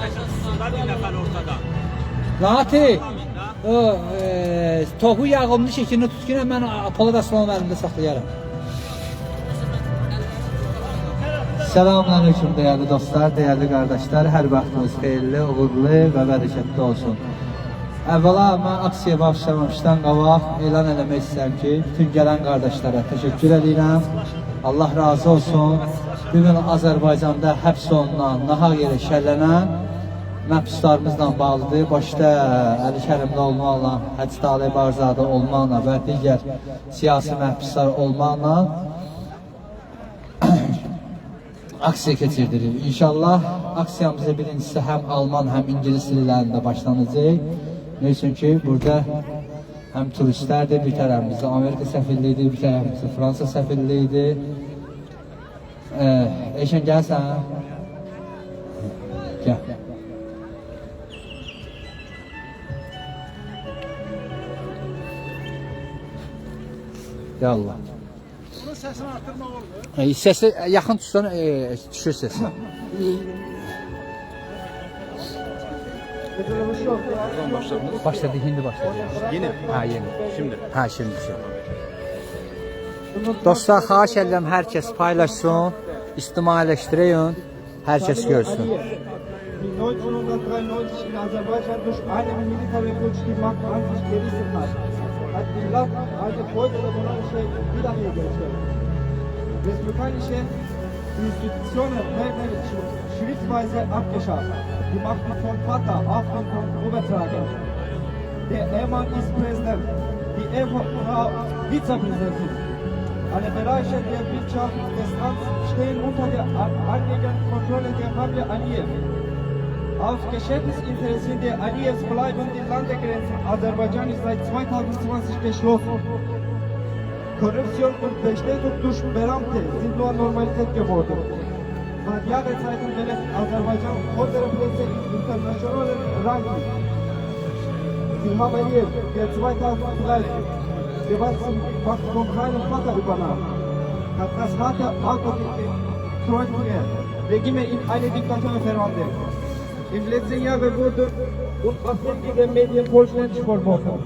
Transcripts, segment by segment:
bir nəfər ortada. Nati, o tohu yağımlı şeklini tutkin mən Polad Aslanov əlimdə saxlayaram. Selamünaleyküm değerli dostlar, değerli kardeşler. Her vaxtınız xeyirli, uğurlu və bərəkətli olsun. Əvvəla mən aksiyaya başlamamışdan qabaq elan eləmək istəyirəm ki, bütün gələn qardaşlara təşəkkür edirəm. Allah razı olsun. Bugün Azərbaycanda həbs olunan, nahaq yerə şərlənən məhbuslarımızla bağlıdır. Başda Əli Kərimli olmaqla, Hacı Talib Arzadə olmaqla və digər siyasi məhbuslar olmaqla aksiya keçirdirik. İnşallah aksiyamızı birincisi həm Alman, həm İngilis dillərində başlanacaq. Ne üçün ki, burada həm turistlərdir, bir tərəfimizdə Amerika səfirliyidir, bir tərəfimizdə Fransa səfirliyidir. Eşən gəlsən. Gəl. Ya Allah. Bunun səsini artırmaq olmur. Sesi yaxın tutsan düşür sesi. Başladı, hindi başladı. Yeni. Ha, yeni. Şimdi. Ha, şimdi. Dostlar, xahiş edirəm hər kəs paylaşsın, ictimailəşdirəyin, hər kəs görsün. 1993 in Aserbaidschan durch eine Militärrepublik die Macht an sich gerissen hat die Land alte Volk der monarchische wiederhergestellt. Respublikanische Institutionen werden schrittweise abgeschafft. Die Macht von Vater auf den Thron übertragen. Der Ehemann ist Präsident, die Ehefrau Vizepräsidentin. Alle Bereiche der Wirtschaft des Landes stehen unter der anliegenden Kontrolle der Familie Aliyev. Aus Geschäftsinteressen der Aliyevs bleiben die Landesgrenzen. Aserbaidschan ist seit 2020 geschlossen. Korruption und Bestätigung durch Beamte sind nur Normalität geworden. Seit Jahreszeiten belegt Aserbaidschan unsere Plätze im internationalen Ranking. İlham Aliyev, der 2003 die Macht von seinem Vater übernahm, hat das harte Regime in eine Diktatur verwandelt. Im letzten Jahr wurde unabhängige Medien vollständig verboten.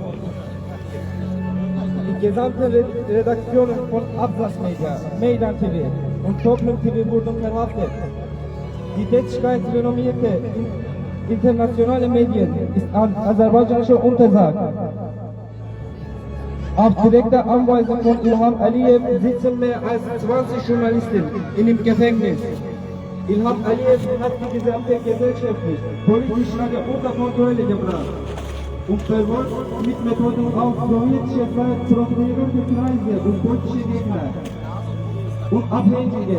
Die gesamte Redaktion von Absatz Media, Meydan TV und Toplum TV wurden verhaftet. Die Tätigkeit renommierter internationale Medien ist an aserbaidschanische untersagt. Auf direkte Anweisung von Ilham Aliyev sitzen mehr als 20 Journalisten in dem Gefängnis. Ilham Aliyev hat die gesamte Gesellschaft politisch unter Kontrolle gebracht und verfolgt mit Methoden auf sowjetische profilierende Kreise und politische Gegner und Abhängige,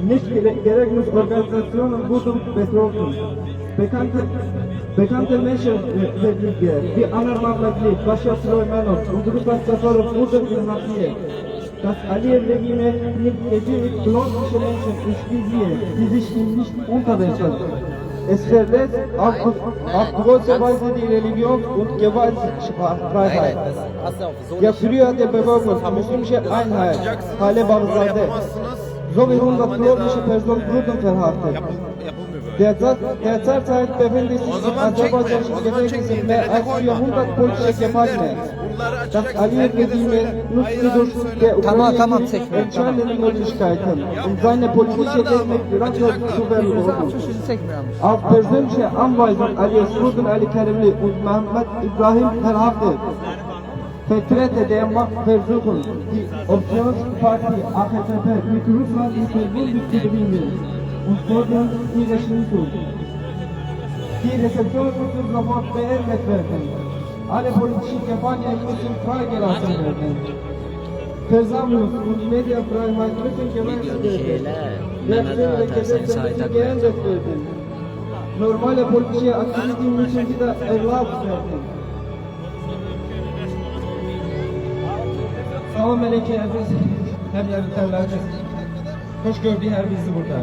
nicht geregelte Organisationen wurden betroffen. Bekannte Menschen wie Anar Mamlatli, Pasha Süleymanov und Rupas Safarov wurden inhaftiert. Das Aliyev-Regime nimmt gezielt blondische Menschen ins Visier, die sich ihm nicht unterwerfen. Es verletzt auf große Weise die Religion und Gewaltfreiheit. Ja, früher der Bewegung muslimische Einheit, Hale Bagdade, sowie 100 kurdische Personen wurden verhaftet. Derzeit befindet sich in aserbaidschanischen Gefängnissen mehr als 400 politische Gefangene. Das Aliyev-Regime nutzt durch die entscheidenden Möglichkeiten, um seine politische Technik grandiosen zu verfolgen. Auf persönliche Anweisung Aliyevs wurden Ali Kerimli und Mehmet İbrahim verhaftet. Vertreter der Macht versuchen, die Oppositionspartie AKP mit Russland in Verbindung zu bringen und fordern ihre Schließung. Die Rezeption muss sofort beendet werden. Alle politischen Gefangene müssen freigelassen werden. Versammlungs- und Medienfreiheit müssen gewährt werden. Rechtliche Gesetze müssen geändert werden. Normale politische Aktivitäten müssen wieder erlaubt werden. Salam aleyküm hem yardımcılarımız. Hoş gördük her bizi burada.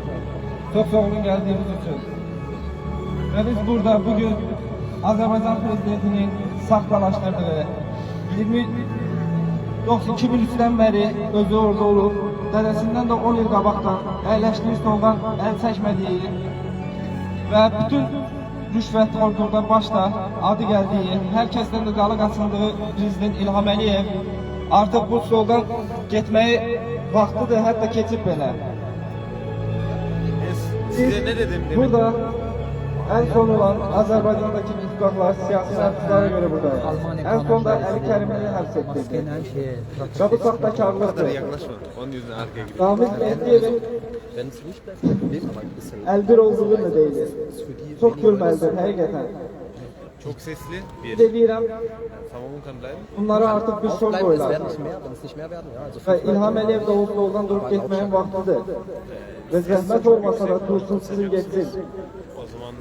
Çok sağ olun geldiğiniz için. Ve biz burada bugün Azerbaycan Prezidentinin saklanışlarını 2003'ten beri özü orada olup dedesinden de 10 yıl qabaqdan əyləşdiyi stoldan əl çəkmədiyi və bütün rüşvət ordudan başda adı gəldiyi, hər kəsdən də qalı qaçındığı prezident İlham Əliyev artıq bu stoldan getməyi vaxtıdır, hətta keçib belə. Size ne dedim demin? Burada en son olan Azerbaycan'daki tutuklar siyasi hapslara göre buradayız. En son da Ali Kerim'i hapsettirdi. Ve bu sahtekarlıktır. Yaklaşma. Onun yüzünden arkaya gidiyor. Ramiz Mehdi'nin elbir olduğunu değil. Çok gülmezdir hakikaten. Çok sesli bir. Deyirəm, Tamamın kanılayım. bunlara artık bir son koyular. Ve İlham Əliyev de o yoldan durup gitmeyin vaktidir. Ve zəhmət olmasa da dursun sizin geçsin. O zaman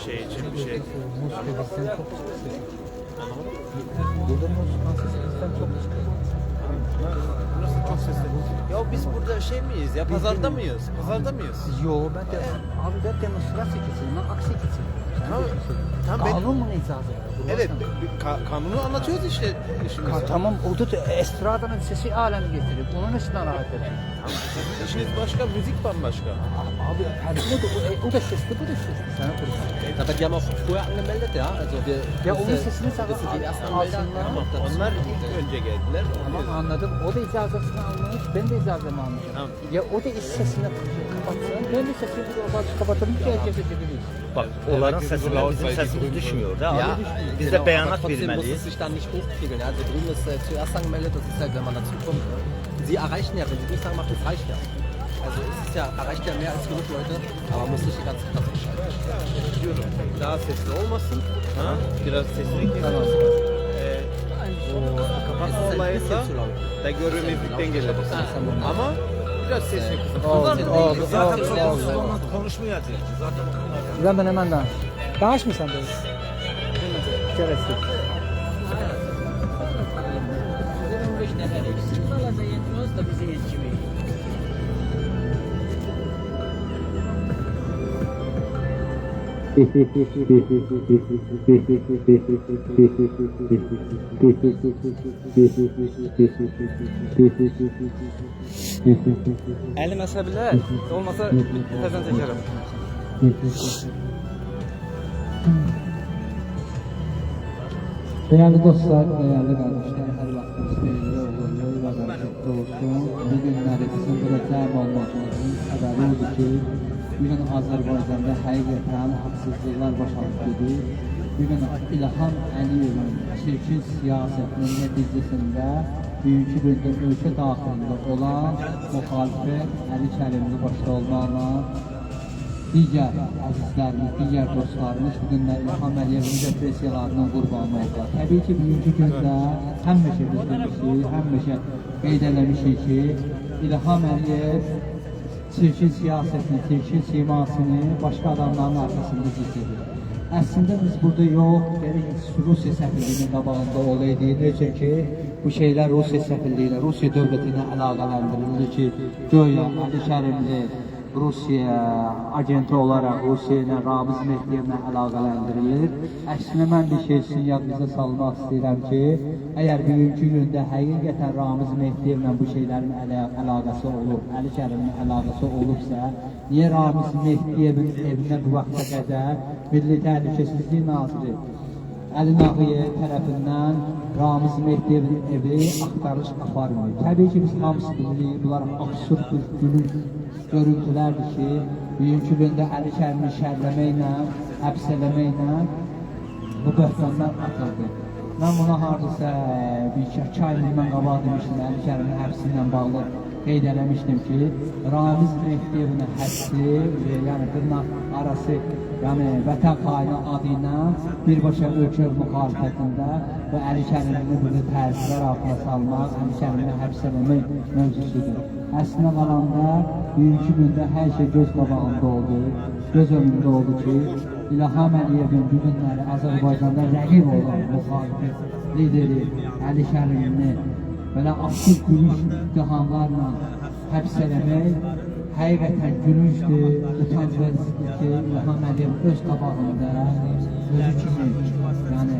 şey için bir şey. Burası çok sesli. Ya biz burada şey miyiz ya? Pazarda mıyız? Pazarda mıyız? Yo ben de abi ben demonstrasyon geçiyorum, ben aksi geçiyorum. Tamam ben... Kanun mu icazı? Evet, kanunu anlatıyoruz işte. Tamam, o da estradanın sesi alemi getiriyor. Onun için rahat ediyor. İşiniz başka, müzik bambaşka. Abi o da sesli, bu da sesli. Sana kurban. Aber die haben auch vorher angemeldet, ja. Also wir, Ya onun sesini das sind die ersten Anmelder. alsınlar. Onlar ilk önce geldiler. Tamam anladım. O da icazesini almış, ben de icazemi almışım. Tamam. Ya o da sesini kapatsın, ben de sesini kapatırım ki herkese çekiliriz. Bak onların sesiyle bizim sesimiz düşmüyor da Ja, abi. Biz de beyanat aber trotzdem muss vermeliyiz. es sich dann nicht hochpegeln. Ja. Also drüben ist zuerst angemeldet, das ist halt, wenn man dazu kommt. Sie erreichen ja, wenn Sie nicht sagen, macht das reicht ja. Also es ist ja, erreicht ja mehr als genug Leute, aber muss nicht die ganze Klasse bescheiden. Diyorum. Daha sesli olmasın. Ha? Biraz sesli. Tamam. Kapatma olayıysa da görünmezlikten gelir. Ama biraz sesli kısım. Zaten konuşmuyor artık. Zaten Güzel ben hemen daha. Bağış mı sen de? Şerefsiz. Əli məsəbilər, olmasa təzən çəkərəm. Değerli dostlar, değerli kardeşler, her vaxtınız xeyirli uğurlu və bərəkətli olsun. Bu günləri bizim burada cəm olmağımızın səbəbi odur ki, bugün Azərbaycanda həqiqətən haqsızlıqlar başlanıb gedir. Bugün İlham Əliyevin çirkin siyasətinin nəticəsində bugünkü gündə ölkə daxilində olan müxalifət Əli Kərimli başda olmaqla digər əzizlərimiz, digər dostlarımız bu günlər İlham Əliyevin repressiyalarının qurbanı oldular. Təbii ki, bugünkü gündə həmişə biz demişik, həmişə qeyd eləmişik ki, İlham Əliyev çirkin siyasətini, çirkin simasını başqa adamların arxasında gizlədir. Əslində biz burada yox, gərək Rusiya səfirliyinin qabağında olaydı. Necə ki, bu şeylər Rusiya səfirliyinə, Rusiya dövlətinə əlaqələndirilir ki, göyə Əli Kərimli Rusiya agenti olaraq Rusiya ilə Ramiz Mehdiyevlə əlaqələndirilir. Əslində mən bir şey sizin yadınıza salmaq istəyirəm ki, əgər bugünkü gündə həqiqətən Ramiz Mehdiyevlə bu şeylərin əlaqəsi olub, Əli Kərimin əlaqəsi olubsa, niyə Ramiz Mehdiyevin evinə bu vaxta qədər Milli Təhlükəsizlik Naziri Əli Nağıyev tərəfindən Ramiz Mehdiyevin evi axtarış aparmıyor. Təbii ki, biz hamısı bilirik, bunlar absurd bir gülünç görüntülərdir ki, bugünkü gündə Əli Kərimi şərləməklə, həbs eləməklə bu böhtanlar atıldı. Mən buna hardasa bir 2 ay bundan qabaq demişdim, Əli Kərimin həbsi ilə bağlı qeyd eləmişdim ki, Ramiz Mehdiyevin həbsi, yəni dırnaq arası, yəni vətən xaini adı ilə birbaşa ölkə müxalifətində və Əli Kərimini bunu təzyiqlər altına salmaq, Əli Kərimini həbs eləmək mövzusudur. Əslində qalanda bugünkü gündə hər şey göz qabağında oldu, göz önündə oldu ki, İlham Əliyevin bu günləri Azərbaycanda rəqib olan müxalifət lideri Əli Kərimini belə aktiv gülünç ittihamlarla həbs eləmək həqiqətən gülüncdür, utancvericidir ki, İlham Əliyev öz qabağında özü kimi, yəni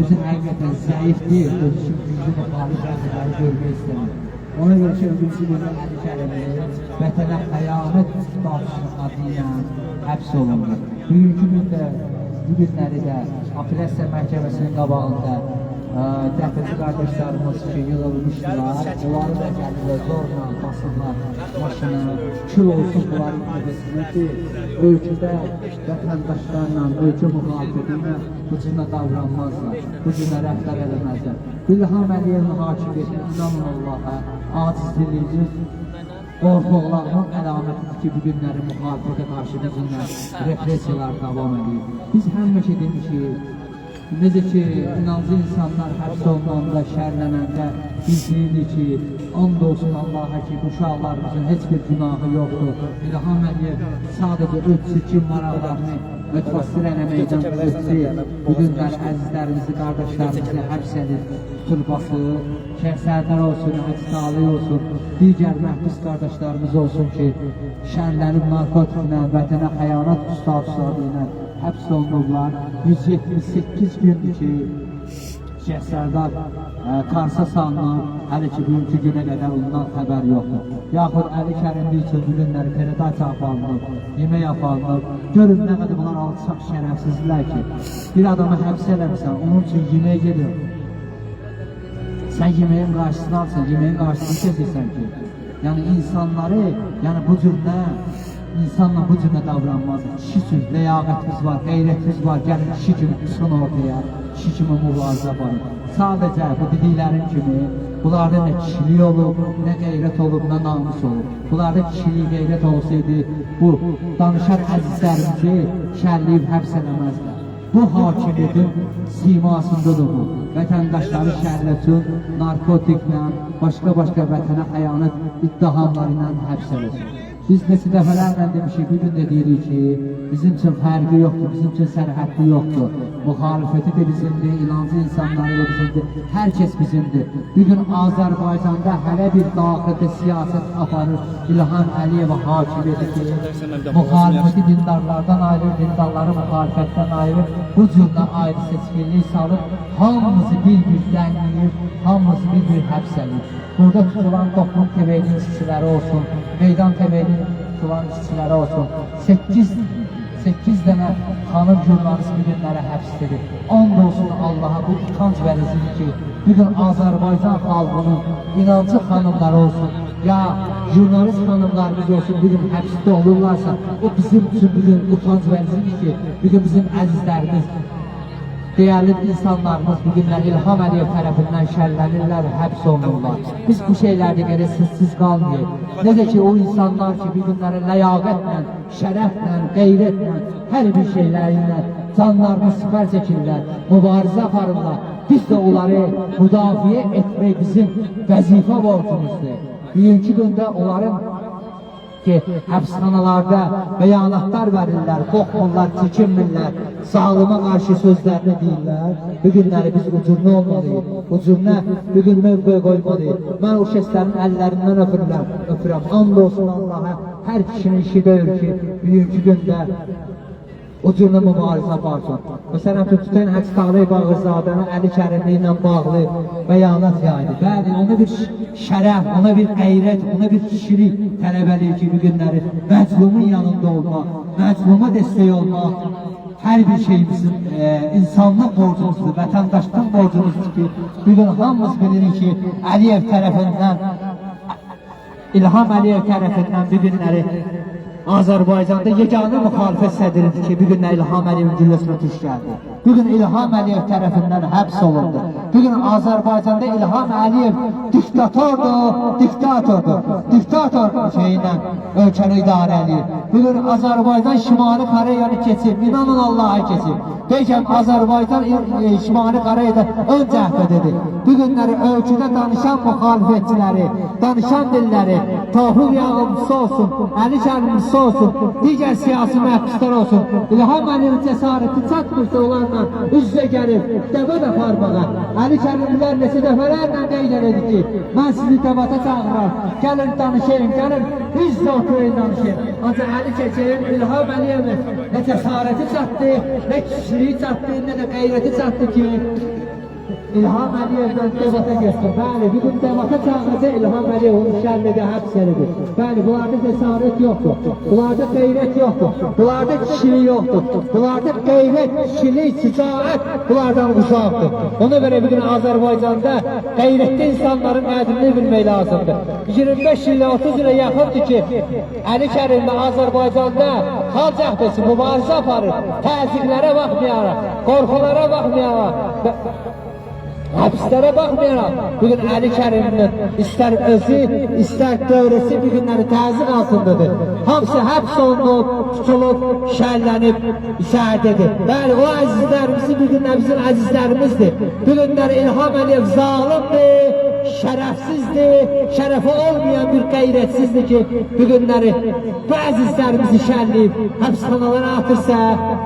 özü həqiqətən zəif deyil, özü kimi güclü müxalif rəqibləri görmək istəmir. Ona görə ki, öbürsü gündə Əli Kərimi vətənə xəyanət adı ilə həbs olundu. Bugünkü gündə, bu günləri də Apellyasiya Məhkəməsinin qabağında dəfəci qardaşlarımız ki, yığılmışdılar. Onları da gəlirlər, zorla basırlar maşına, kül olsun bunların müddəsinə ki, ölkədə vətəndaşlarla, ölkə müxalifəti ilə bu cürlə davranmazlar, bu cürlə rəftar edəməzlər. İlham Əliyevin hakimiyyəti, inanın Allaha, acizliyiniz, qorxuqlarının əlamətidir ki, bu günləri müxalifətə qarşı bizimlə repressiyalar davam edir. Biz həmişə demişik, necə ki, inancı insanlar həbs olunanda, şərlənəndə biz deyirik ki, and olsun Allaha ki, bu uşaqlarımızın heç bir günahı yoxdur. İlham Əliyev sadəcə ötüsü ki, maraqlarını mütəfassir eləməkdən ötüsü, bu günlər əzizlərimizi, qardaşlarımızı həbs edir, tuturbası, Şəhsədər olsun, Həctali olsun, digər məhbus qardaşlarımız olsun ki, şərlənib narkotiklə, vətənə xəyanət statusu ilə həbs olunurlar. 178 gündür ki, Şəhsədər Karsa salınır, hələ ki, bugünkü günə qədər ondan xəbər yoxdur. Yaxud Əli Kərimli üçün bu günləri peredasiya aparılır, yemək aparılır. Görün nə qədər bunlar alçaq şərəfsizlər ki, bir adamı həbs eləmirsən, onun üçün yemək gedir. Sən yeməyin qarşısını alsan, yeməyin qarşısını kesilsən ki, yəni insanları, yəni bu cürlə, insanla bu cürlə davranmaz. Kişi üçün ləyaqətimiz var, qeyrətimiz var, gəlin kişi kimi çıxın ortaya, kişi kimi mübarizə aparın. Sadəcə bu dediklərim kimi, bunlarda nə kişilik olub, nə qeyrət olub, nə namus olub. Bunlarda kişilik, qeyrət olsaydı, bu danışan əzizlərimizi şərləyib həbs eləməzlər. Bu hakimiyyətin simasındadır bu. Vətəndaşları şərlətin, narkotiklə, başqa vətənə xəyanət iddiaları ilə həbs eləsin. Biz neçə dəfələrlə demişik, bugün də deyirik ki, bizim üçün fərqi yoxdur, bizim üçün sərhədli yoxdur. Müxalifəti də bizimdir, inancı insanları da bizimdir, hər kəs bizimdir. Bugün Azərbaycanda hələ bir daxildə siyasət aparır İlham Əliyev hakimiyyəti ki, müxalifəti dindarlardan ayırır, dindarları müxalifətdən ayırır, bu cürdə ayrı seçkiliyi salır, hamımızı bir-bir dənləyir, hamımızı bir-bir həbs edir. Burada tutulan Toplum TV-nin işçiləri olsun, Meydan TV-nin tutulan işçiləri olsun, 8 dənə xanım jurnalist bu günlərə həbsdir. And olsun Allaha bu utanc vəzidir ki, bugün Azərbaycan xalqının inancı xanımları olsun, ya jurnalist xanımlarımız olsun, bugün həbsdə olurlarsa, o bizim üçün bugün utanc vəzidir ki, bugün bizim əzizlərimiz, değerli insanlarımız bugünlər İlham Əliyev tərəfindən şərlənirlər, həbs olunurlar. Biz bu şeylərdə görə sessiz qalmayıq. Necə ki, o insanlar ki, bugünləri ləyaqətlə, şərəflə, qeyrətlə, hər bir şeylərlə canlarını sipər çəkirlər, mübarizə aparırlar. Biz də onları müdafiə etmək bizim vəzifə borcumuzdur. Bugünkü gündə onların ki, həbsxanalarda bəyanatlar verirlər, qorxmurlar, çəkinmirlər, sağlıma qarşı sözlərini deyirlər. Bu günləri biz ucurna olmalıyıq, ucurna bugün mövqe qoymalıyıq. Mən o şəxslərin əllərindən öpürəm, and olsun Allaha, hər kişinin işi deyil ki, bugünkü gündə ucurna mübarizə aparsın. Məsələn, tutun Həctali Bağırzadənin Əli Kərimli ilə bağlı bəyanat yaydı. Bəli, ona bir şərəf, ona bir qeyrət, ona bir kişilik tələb edir ki, bu günləri məzlumun yanında olmaq, məzluma dəstək olmaq, hər bir şey bizim insanlıq borcumuzdur, vətəndaşlıq borcumuzdur ki, bugün hamımız bilirik ki, Əliyev tərəfindən, İlham Əliyev tərəfindən bu günləri Azərbaycanda yeganə müxalifət sədridir ki, bugün İlham Əliyevin gülləsinə tuş gəldi. Bugün İlham Əliyev tərəfindən həbs olundu. Bugün Azərbaycanda İlham Əliyev diktatordur. Diktator şeylə ölkəni idarə edir. Bugün Azərbaycan Şimali Koreyanı keçib, inanın Allah'a keçib. Deyəcəm, Azərbaycan Şimali Koreyada ön cəhdədir. Bugünləri ölkədə danışan müxalifətçiləri, danışan dilləri, Tohur Yağımlısı olsun, Əli Kərimlisi olsun, digər siyasi məhbuslar olsun, İlham Əliyevin cəsarəti çatmırsa onlarla üz-üzə gəlib, dəvət aparmağa. Əli Kərimlilər neçə dəfələrlə qeyd edir ki, mən sizi dəvətə çağırar, gəlin danışayım, gəlin üz-üzə oturayım danışayım. Ancaq Əli Kərimlinin İlham Əliyevin nə cəsarəti çatdı, nə kişiliyi çatdı, nə də qeyrəti çatdı ki, İlham Əliyevdən debata geçsin. Bəli, bugün debata çağırınca İlham Əliyev onu şərlədə həbs edilir. Bəli, bunlarda cəsarət yoxdur. Bunlarda qeyrət yoxdur. Bunlarda kişilik yoxdur. Bunlarda qeyrət, kişilik, şicaət bunlardan uzaqdır. Ona görə bugün Azərbaycanda qeyrətli insanların qədrini bilmək lazımdır. 25 ilə 30 ilə yaxındır ki, Əli Kərim və Azərbaycanda xalq cəhbəsi mübarizə aparır. Təzyiqlərə baxmayaraq, qorxulara baxmayaraq, həbslərə baxmayaraq, bugün Əli Kərim'in istər özü, istər dövrəsi bir günləri təzyiq altındadır. Hamısı həbs olunub, tutulub, şərlənib, içərdədir. Bəli, o əzizlərimizi bir günlər bizim əzizlərimizdir. Bir günləri İlham Əliyev zalimdir, şərəfsizdir, şərəfi olmayan bir qeyrətsizdir ki, bu günləri bu əzizlərimizi şərləyib, həbsxanalara atırsa,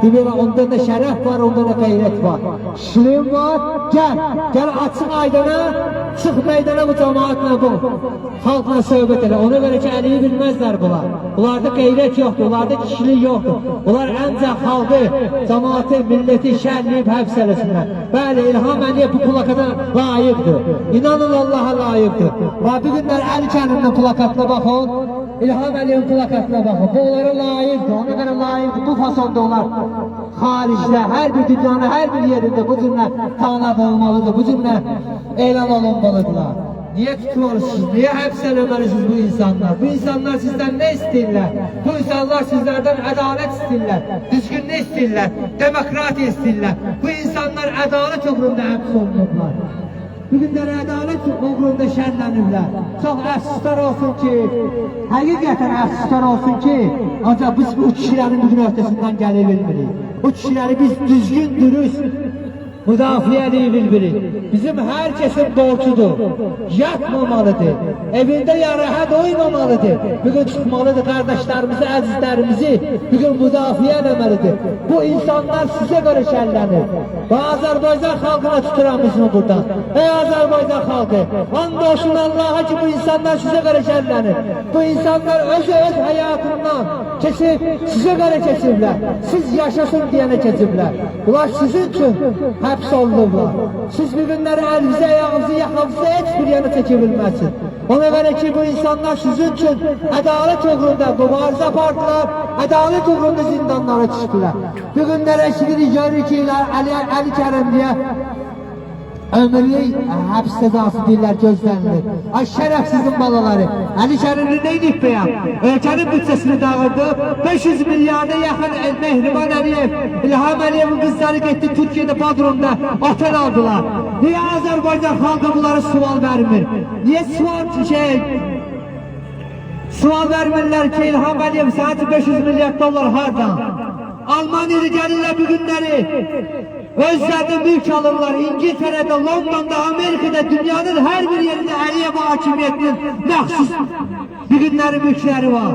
demək, onda da şərəf var, onda da qeyrət var. Şirin var, gəl açıq aydana, çıx meydana bu cəmaatla bu, xalqla söhbət elə. Ona görə ki, Əliyi bilməzlər bunlar. Bunlarda qeyrət yoxdur, bunlarda kişilik yoxdur. Bunlar əncək xalqı, cəmaatı, milləti şərləyib həbs eləsinlər. Bəli, İlham Əliyev bu plakata layiqdir. İnanın Allah'a layıqdır. Və bir günlər Əli Kərim'in plakatına baxın, İlham Əliyev'in plakatına baxın. Bu onlara layiqdir, ona görə layiqdir. Bu fasonda onlar xaricdə, hər bir dünyanın hər bir yerində bu cümlə tanab olmalıdır, bu cümlə elan olunmalıdırlar. Niye tutuyorsunuz, niye həbs eləməlisiniz bu insanlar? Bu insanlar sizdən nə istəyirlər? Bu insanlar sizlərdən ədalət istəyirlər, düzgünlük istəyirlər, demokratiya istəyirlər. Bu insanlar ədalət uğrunda həbs olunublar. Bugünləri ədalət uğrunda şərlənirlər. Çox əfsuslar olsun ki, həqiqətən əfsuslar olsun ki, ancaq biz bu kişilərin bugün öhdəsindən gələ bilmirik. Bu kişiləri biz düzgün, dürüst müdafiə edə bilmirik. Bizim hər kəsin borcudur, yatmamalıdır, evində yarahət oynamalıdır. Bugün çıxmalıdır qardaşlarımızı, əzizlərimizi bugün müdafiə eləməlidir. Bu insanlar sizə görə şərlənir. Və Azərbaycan xalqına tuturam bizim buradan. Ey Azərbaycan xalqı, and olsun Allah'a ki bu insanlar sizə görə şərlənir. Bu insanlar öz həyatından keçib, sizə görə keçiblər. Siz yaşasın deyənə keçiblər. Bunlar sizin üçün həbs olunublar. Siz bir günləri əlinizi, ayağınızı, yaxanızı heç bir yana çəkə bilməsin. Ona görə ki bu insanlar sizin üçün ədalət uğrunda mübarizə apardılar, ədalət uğrunda zindanlara çıxdılar. Bu günləri eşidirik, görürük ki Əli Kərim deyə ömürlük həbs cəzası deyirlər, gözlənilir. Ay şərəfsizin balaları, Əli Kərimli neydik bəyəm? Ölkənin bütçəsini dağırdı, 500 milyarda yaxın Mehriban Əliyev, İlham Əliyevin qızları getdi Türkiyədə Bodrumda otel aldılar. Niyə Azərbaycan xalqı bunlara sual vermir? Niyə sual vermirlər ki İlham Əliyev sadəcə 500 milyar dollar hardan? Almaniyada gəlirlər bu günləri, özlərində mülk alırlar, İngiltərədə, Londonda, Amerikada, dünyanın hər bir yerində Əliyev hakimiyyətinin məxsus bir günləri mülkləri var.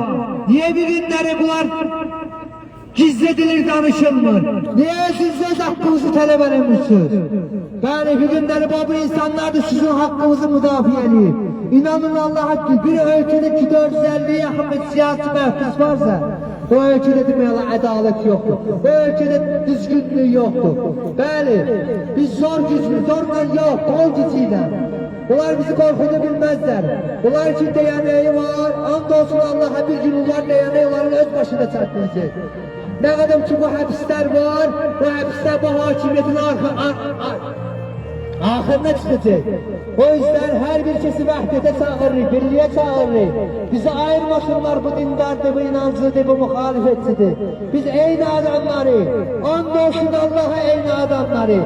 Niyə bir günləri bunlar gizledilir, danışılmır? Niyə siz öz haqqınızı tələb eləmirsiniz? Bəli, bir günləri bu insanlar da sizin haqqınızı müdafiə edir. İnanın Allah'a ki, bir ölkədə 450'ye yaxın bir siyasi məhbus varsa, o ölkədə deməli ədalət yoxdur. O ölkədə düzgünlük yoxdur. Bəli, biz zor güclü, zorla yox, qol gücüyle. Bunlar bizi qorxuda bilməzlər. Bunlar için deyənəyi var, and olsun Allah'a bir gün onlar deyənəyi onların öz başında çatmayacaq. Ne kadar ki bu həbslər var, bu həbslər bu hakimiyyətin ahirine çıkacak. O yüzden her bir kesi vəhdətə çağırırıq, birliğe çağırırıq. Bizi ayırmasınlar, bu dindardır, bu inancıdır, bu muhalifetçidir. Biz eyni adamları, and olsun Allah'a eyni adamları.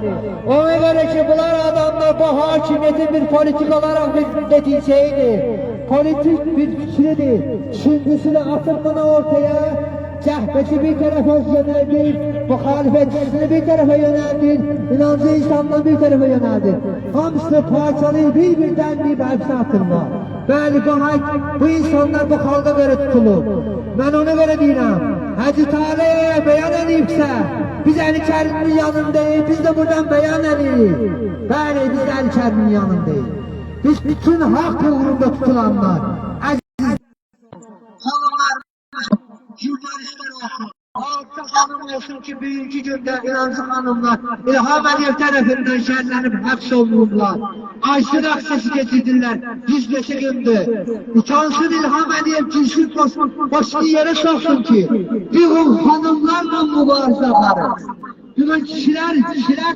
Ona göre ki bunlar adamlar bu hakimiyetin bir politik olarak bir neticeydir. Politik bir fikridir. Düşüncüsünü atılmana ortaya, cəhbəsi bir tərəfə yönəldir, muhalifetçisini bir tərəfə yönəldir, inancı insandan bir tərəfə yönəldir. Hamısını parçalayıb, bir-birdən deyib həbsə atırlar. Bəli, bu insanlar bu xalqa görə tutulur. Mən ona görə deyirəm, Hacı Tale'ye beyan edibsə, biz Əli Kərimin yanındayız, biz de buradan beyan edirik. Bəli, biz de Əli Kərimin yanındayız. Biz bütün haqq uğrunda tutulanlar, əziz, xalqlar, jurnalistler olsun, halkta hanım olsun ki bugünkü gündə İlancı xanımlar İlham Əliyev tərəfindən şəhərlənib həbs olunurlar. Aysır aksesi getirdiler. 105 gündür. Utansın İlham Əliyev cinsini başını yere soksun ki bir hanımlarla mübarizə aparır. Bugün kişiler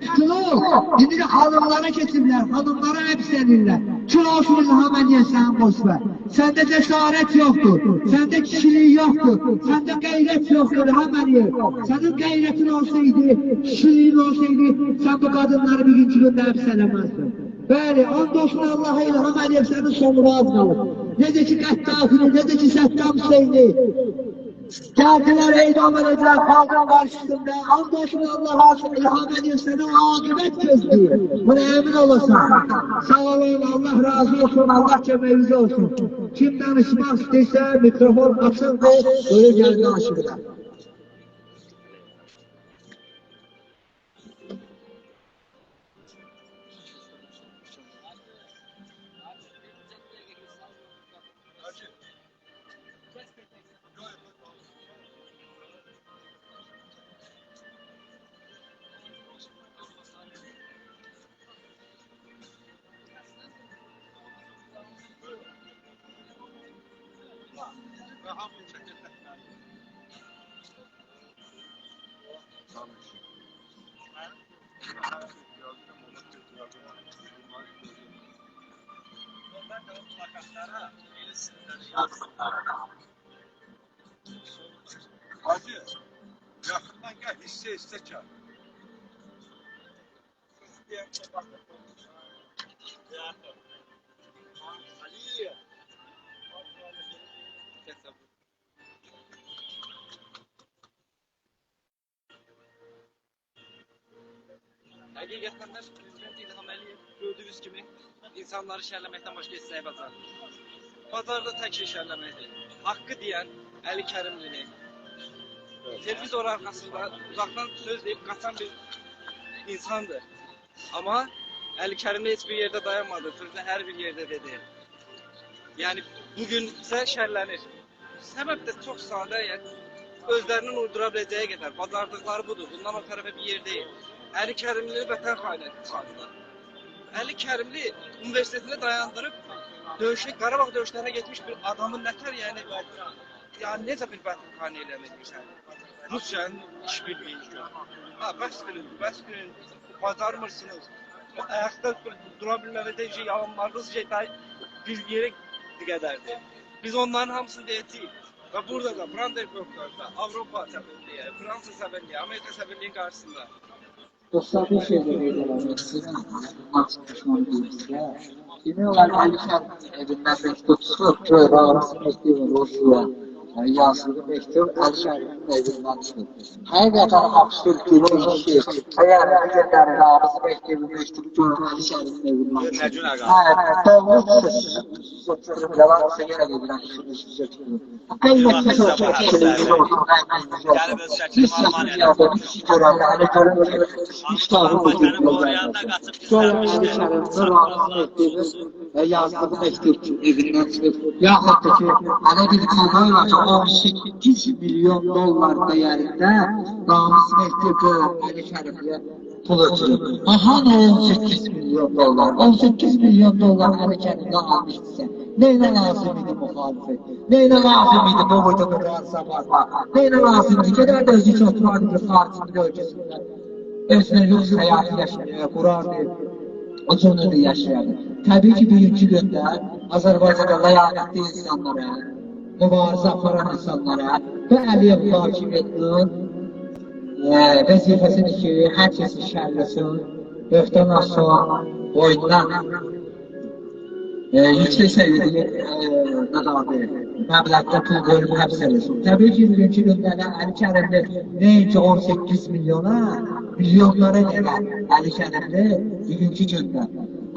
tutulur. Şimdi de hanımlara getirdiler. Hanımlara hepselirler. Kül olsun İlham Əliyev sen boşver. Sende cesaret yoktur. Sende kişiliği yoktur. Sende gayret yoktur İlham Əliyev. Senin gayretin olsaydı, kişiliğin olsaydı sen bu kadınları bir gün günde hepselemezdin. Bəli, andolsun Allah'a İlham Əliyev senin sonuna az qalır. Necə ki Qəddafini, necə ki Səddam Hüseyni geldiler eydam edildiler kavga karşısında. Andolsun Allah'a İlham Əliyev senin akıbet gözlüyor. Buna emin olasın. Sağ olun, Allah razı olsun, Allah cəməyiniz olsun. Kim danışmaq istəyirsə mikrofon açıldı, öyle geldi aşırıda. Hacı, yakından gel, hisse çağır. Həqiqətən də Prezident İlham Əliyev gördüyünüz kimi insanları şərləməkdən başqa heç nəyi bacarmır. Bazarda tək şərləməkdir. Haqqı deyən Əli Kərimlini televizor arxasında uzaqdan söz deyib qaçan bir insandır. Amma Əli Kərimli heç bir yerdə dayanmadı, sözünü hər bir yerdə dedi. Yəni bugün isə şərlənir. Səbəb də çox sadə, yəni özlərinin uydura biləcəyi qədər bacardıqları budur. Bundan o tərəfə bir yer deyil. Əli Kərimli vətən xaini çıxardılar. Əli Kərimli universitetini dayandırıb Qarabağ döyüşlərinə getmiş bir adamın nətər yəni necə bir vətən xaini eləməkdirsən? Rusiyanın işbirliyi. Bəs günün bacarmırsınız. Ayaqda dura bilməməkdə yalanlarınız bir yerə qədərdir. Biz onların hamısını deyəcəyik. Və burada da Brandenburg'da Avropa səfirliyi, Fransa səfirliyi, Amerika səfirliyi qarşısında Dostlar bir şey demək eləmək istəyirəm. Bundan çıxışmanı deyirsə, demək olar Əli Kərimlinin evindən məktub çıxıb, Rarası məktubu Rusiya yazılı məktub Əli Kərimlinin evindən çıxıb. Həqiqətən absurd bir şey. Əgər əgərləri Rarası məktubu Əli Kərimlinin evindən çıxıb. Doğrudur. Yalansa yenə gedirəm. Qeyrətli çox kişilik olsun. Siz səsiniz görənləri görünür. İştahı bugün sonra Əli Kərimlinin Rarası məktubu yazdığı məktub evindən çıxıb. Yaxud da ki, hələ bir kanal var ki, 18 milyon dollar dəyərində namus məktubu Əli Kərimliyə pul ötürüb. Hanı 18 milyon dollar? 18 milyon dollar Əli Kərimli almışdırsa, neylə lazım idi müxalifət? Neylə lazım idi bu boyda müqarisa varma? Neylə lazım idi? Gedər də özü ki, oturardı bir xaricinin bölgəsində. Özünə lüks həyatı yaşayır, qurardı, o cönürdü yaşayardı. Təbii ki, bugünkü gündə Azərbaycanda ləyaqətli insanlara, mübarizə aparan insanlara və Əliyev hakimiyyətinin vəzifəsini ki, hər kəsi şərləsin, öfdən aşağı, boyundan yüksək səviyyədə məbləğdə pul qoyulub həbs eləsin. Təbii ki, bugünkü gündə Əli Kərimli nəinki 18 milyona, milyonlara qədər Əli Kərimli bugünkü gündə.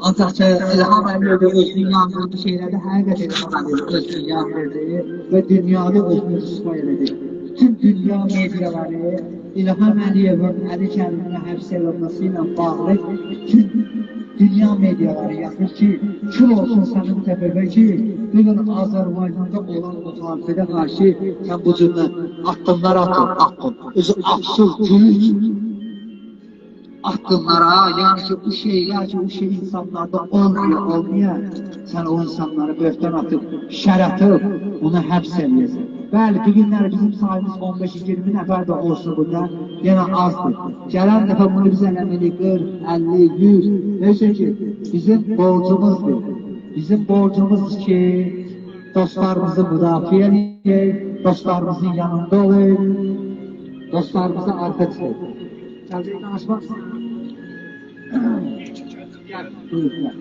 Ancaq ki, İlham Əliyev özünün yandırdığı şeylərdə həqiqət İlham Əliyev özünün yandırdığı və dünyada özünü rüsva elədi. Bütün dünya mediaları İlham Əliyevin Əli Kərimli həbs olunması ilə bağlı bütün dünya mediaları yazır ki, kül olsun sənin təbəbə ki, bugün Azərbaycanda olan müxalifədə qarşı sən bu cürlə addımlar atın. Özü absurd, gülük addımlara, yani ki bu şeyler ki, bu şey insanlarda olmayan, sen o insanları böhtan atıp, şəratıb, ona həbs eləyəsən. Bəli, bugünlər bizim sayımız 15-20 nəfər də olsa burada, yenə azdır. Gələn dəfə bunu biz eləməlik, 40, 50, 100, neyse ki, bizim borcumuzdur. Bizim borcumuz ki, dostlarımızı müdafiə edək, dostlarımızın yanında olun, dostlarımızı arka çıxın. Gəldik danışmaq istəyirəm. Gəl, buyur, gəl.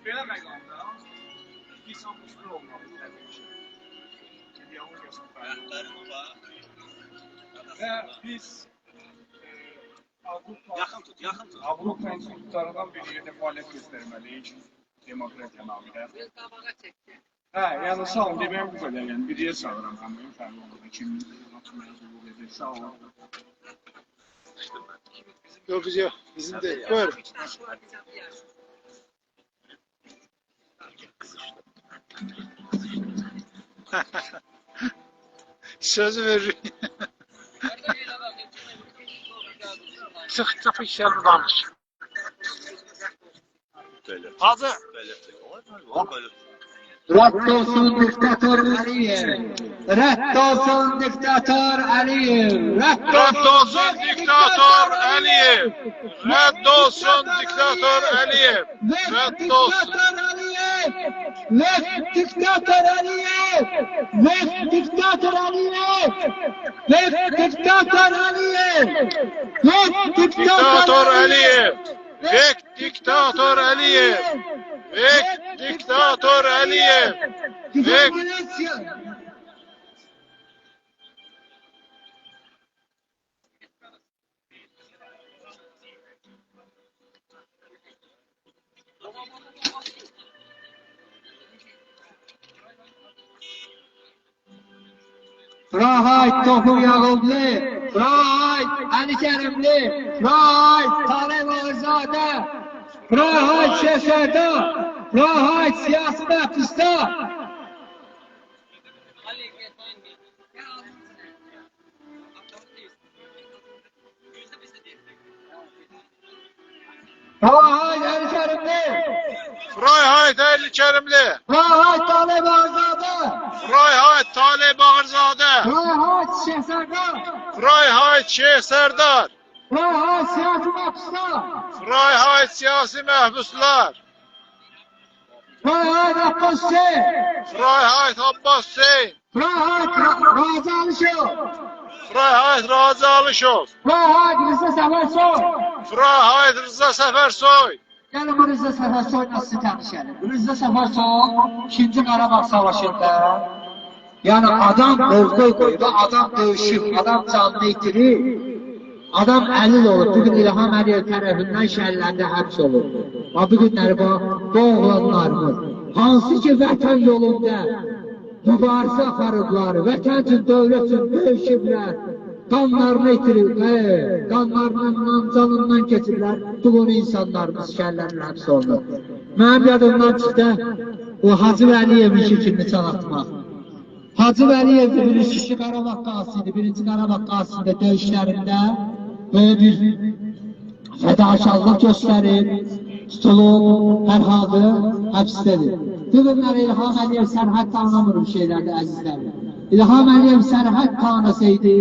Belə məqamda insan müstəqil olmalı təbii ki. Və biz Avropa institutlarından bir yerdə fəaliyyət göstərməliyik demokratiya naminə. Yəni sağ olun, deməyəm bu qədər, yəni bir yer çağıram həmin fərqli olmadı, kim məzunluq edir, sağ olun. Yok bizim de, buyur. Sözü veririm. Çık işlerini danış. Hacı. Rədd olsun diktatör Əliyev! Rədd olsun diktatör Əliyev! Rədd olsun diktatör Əliyev! Rədd olsun diktatör Əliyev! Rədd olsun Əliyev! Rədd diktatör Əliyev! Rədd diktatör Əliyev! Rədd diktatör Əliyev! Rədd diktatör Əliyev! Rədd diktatör Əliyev! Vek diktatör Əliyev! Vek... Rahat Tohum Yağublu, Rahat Ali Kerimli, Rahat Talep Ağzade, Rahat Şehzada, Rahat siyasi məhbusda. Rahat Ali Kerimli, Rahat Ali Kerimli, Rahat Talep Ağzade, Rahat Talep Ağzade, Rahat Şehzada, Rahat Şehzadar, Rahat siyasi məhbusda, Rahat siyasi məhbuslar, Rahat Abbas Hüseyin, Rahat Abbas Hüseyin, Rahat Razi Alışov, Rahat Razi Alışov, Rahat Rıza Səfərsoy, Rahat Rıza Səfərsoy. Yəni bu Rıza Səfərsoy nasıl tanış edelim? Rıza Səfərsoy 2-ci Qarabağ Savaşı'nda yani adam mövqe koydu, adam dövüşüb, adam canını itirir, adam əlil olur. Bugün İlham Əliyev tərəfindən şəhərlərdə həbs olur. Bu günləri bu oğlanlarımız hansı ki vətən yolunda mübarizə aparıblar, vətən üçün, dövlət üçün döyüşüblər, qanlarını itirib, qanlarından, canından keçirlər, bu insanlarımız şəhərlərlə həbs olunur. Mənim yadımdan çıxdı, o Hacı Vəliyevin şikirini çalatmaq. Hacı Vəliyev de birinci Qarabağ qasidi, birinci Qarabağ qasidi döyüşlərində böyle bir fədakarlıq göstərib, tutulub, hər halda həbsdədir. Bugünləri İlham Əliyev sərhəd tanımır bu şeylərdə əzizlərim. İlham Əliyev sərhəd tanısaydı,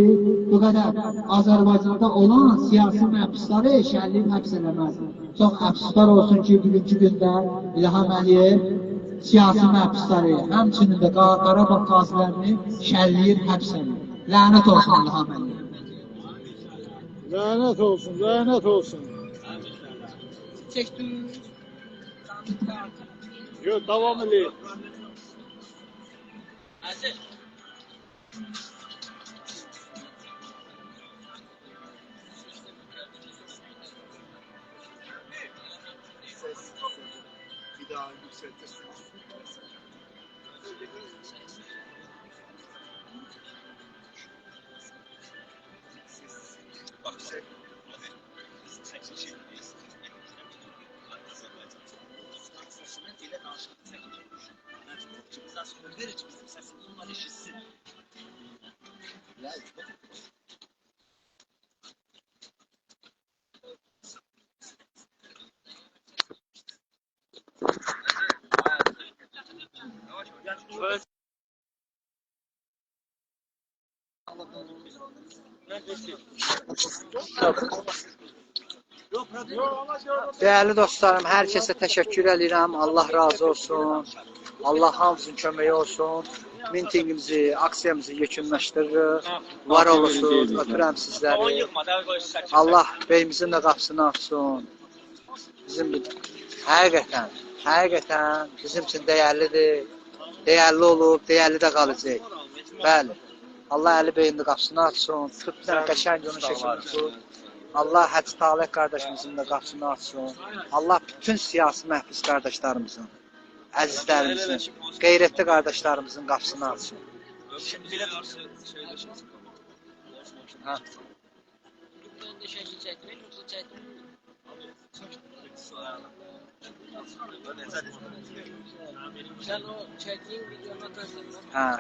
bu qədər Azərbaycanda olan siyasi məhbusları şəhərliyib həbs eləməz. Çox əfsuslar olsun ki, bugünkü gündə İlham Əliyev siyasi məhbusları, həmçinin də Qarabağ qazilərini şəhərliyib həbs eləmək. Lənət olsun İlham Əliyev. Lanet olsun, lanet olsun. Çektim. Yok, devam edeyim. Bir daha yükseltirsin. Bak sen. Değerli dostlarım, hər kəsə təşəkkür edirəm. Allah razı olsun. Allah hamısının köməyi olsun. Mintingimizi, aksiyamızı yekunlaşdırırıq. Var olsun, öpürəm sizləri. Allah beyimizin də qapısını açsın. Bizim həqiqətən bizim üçün dəyərlidir. Dəyərli olub, dəyərli də qalacaq. Bəli. Allah Əli beyin də qapısını açsın. Tutdan qəşəng onun şəklini tutsun. Allah Hacı Talih qardaşımızın da qapısını açsın. Allah bütün siyasi məhbus qardaşlarımızın, əzizlərimizin, qeyrətli qardaşlarımızın qapısını açsın. Ha. Ha.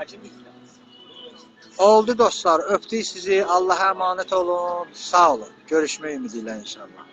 Oldu dostlar, öptük sizi. Allah'a emanet olun. Sağ olun. Görüşmək ümidi ilə inşallah.